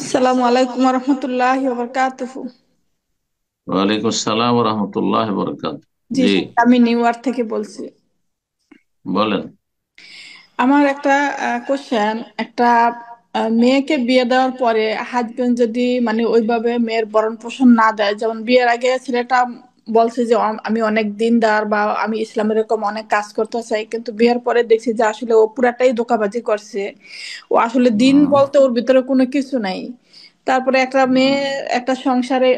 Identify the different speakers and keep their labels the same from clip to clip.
Speaker 1: আসসালামু আলাইকুম রহমতুল্লাহি ওয়া বারাকাতুহু।
Speaker 2: ওয়ালাইকুম আসসালাম রহমতুল্লাহ বরকাত।
Speaker 1: জি
Speaker 2: জি,
Speaker 1: স্যার, আমি নিউ ইয়র্ক থেকে বলছি।
Speaker 2: বলেন।
Speaker 1: আমার একটা কোশ্চেন, একটা মেয়েকে বিয়ে দেওয়ার পরে হাজবেন্ড যদি মানে ওইভাবে মেয়ের ভরণ পোষণ না দেয়, যেমন বিয়ের আগে ছেলেটা বলছে যে আমি অনেক দিনদার বা আমি ইসলামের এরকম অনেক কাজ করতে চাই, কিন্তু বিয়ের পরে দেখছি যে আসলে ও পুরাটাই ধোঁকাবাজি করছে। ও আসলে দিন
Speaker 2: হুম,
Speaker 1: বলতে ওর ভিতরে কোনো কিছু নাই। তারপরে একটা মেয়ে
Speaker 2: হুম,
Speaker 1: একটা সংসারে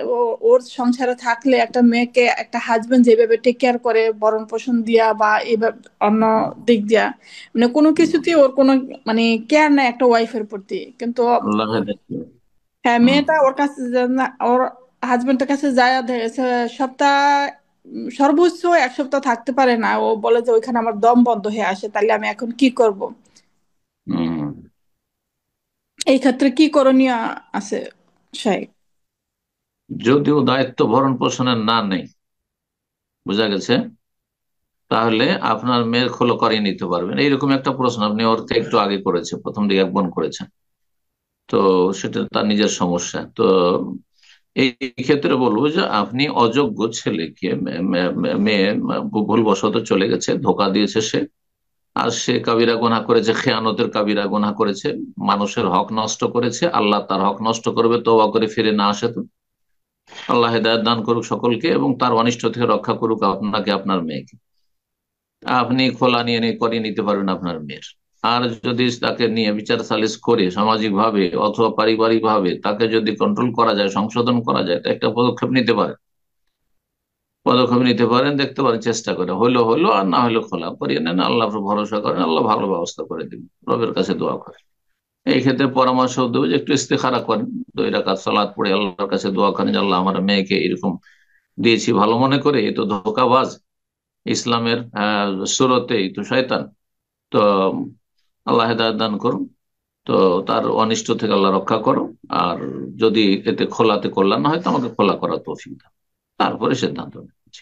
Speaker 1: ওর সংসারে থাকলে একটা মেয়েকে একটা হাজবেন্ড যেভাবে টেক কেয়ার করে ভরণ পোষণ দিয়া বা এভাবে অন্য দিক দিয়া, মানে কোনো
Speaker 2: হুম,
Speaker 1: কিছুতেই ওর কোনো মানে কেয়ার নাই একটা ওয়াইফের প্রতি। কিন্তু
Speaker 2: আল্লাহ হেদায়েত করুন।
Speaker 1: হ্যাঁ,
Speaker 2: হুম,
Speaker 1: মেয়েটা ওর কাছে ওর হাজবেন্ডের কাছে যায় দেখেছে সপ্তাহ সর্বোচ্চ এক সপ্তাহ থাকতে পারে না। ও বলে যে ওইখানে আমার দম বন্ধ হয়ে আসে, তাহলে আমি এখন কি করব?
Speaker 2: হুম।
Speaker 1: এই ক্ষেত্রে কি করণীয় আছে শাইখ?
Speaker 2: যদিও দায়িত্ব ভরণ পোষণের না নেই, বোঝা গেছে, তাহলে আপনার মেয়ের খোলো করিয়ে নিতে পারবেন। এইরকম একটা প্রশ্ন আপনি ওর থেকে একটু আগে করেছে, প্রথম দিকে এক বোন করেছেন। তো সেটা তার নিজের সমস্যা। তো এই ক্ষেত্রে বলবো যে আপনি অযোগ্য ছেলেকে মেয়ে ভুলবশত চলে গেছে, ধোঁকা দিয়েছে সে, আর সে কাবিরা গুনাহ করেছে, খেয়ানতের কাবিরা গুনাহ করেছে, মানুষের হক নষ্ট করেছে, আল্লাহ তার হক নষ্ট করবে তওবা করে ফিরে না আসে তো। আল্লাহ হেদায়েত দান করুক সকলকে এবং তার অনিষ্ট থেকে রক্ষা করুক আপনাকে, আপনার মেয়েকে। আপনি খোলা করিয়ে নিতে পারবেন আপনার মেয়ের। আর যদি তাকে নিয়ে বিচার সালিস করে সামাজিক ভাবে অথবা পারিবারিক ভাবে তাকে যদি কন্ট্রোল করা যায়, সংশোধন করা যায়, তো একটা পদক্ষেপ নিতে পারেন, দেখতে পারেন, চেষ্টা করে হইলো হইলো, আর না হলে খোলা করিয়ে নেন, আল্লাহ ভরসা করেন, আল্লাহ ভালো ব্যবস্থা করে দিবেন, রবের কাছে দোয়া করেন। এই ক্ষেত্রে পরামর্শ দেবো যে একটু ইস্তেখারা করেন, 2 রাকাত সালাত পড়ে আল্লাহর কাছে দোয়া করেন যে আল্লাহ আমার মেয়েকে এরকম দিয়েছি ভালো মনে করে, এ তো ধোঁকাবাজ, ইসলামের সুরতে এই তো শয়তান। তো আল্লাহ হেদায়েত দান করুন। তো তার অনিষ্ট থেকে আল্লাহ রক্ষা করো। আর যদি এতে খোলাতে কল্যাণ না হয় তো আমাকে খোলা করা তৌফিক দাও, তারপরে সিদ্ধান্ত নিচ্ছি।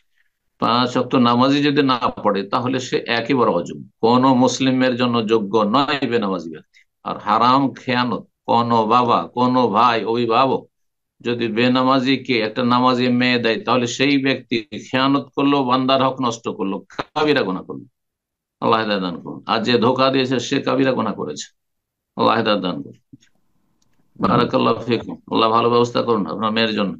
Speaker 2: 5 ওয়াক্ত নামাজি যদি না পড়ে তাহলে সে একেবারে অযোগ্য, কোন মুসলিমের জন্য যোগ্য নয় বেনামাজি ব্যক্তি। আর হারাম খেয়ানত কোন বাবা, কোন ভাই, অভিভাবক যদি বেনামাজিকে একটা নামাজি মেয়ে দেয়, তাহলে সেই ব্যক্তি খেয়ানত করলো, বান্দার হক নষ্ট করলো, কাবিরা গুনাহ করলো। আল্লাহ হেদায়েত দান করুন। আর যে ধোঁকা দিয়েছে সে কাবিরা গুনাহ করেছে। আল্লাহ হেদায়েত দান করুন। বারাকাল্লাহ ফিকুম। আল্লাহ ভালো ব্যবস্থা করুন আপনার মেয়ের জন্য।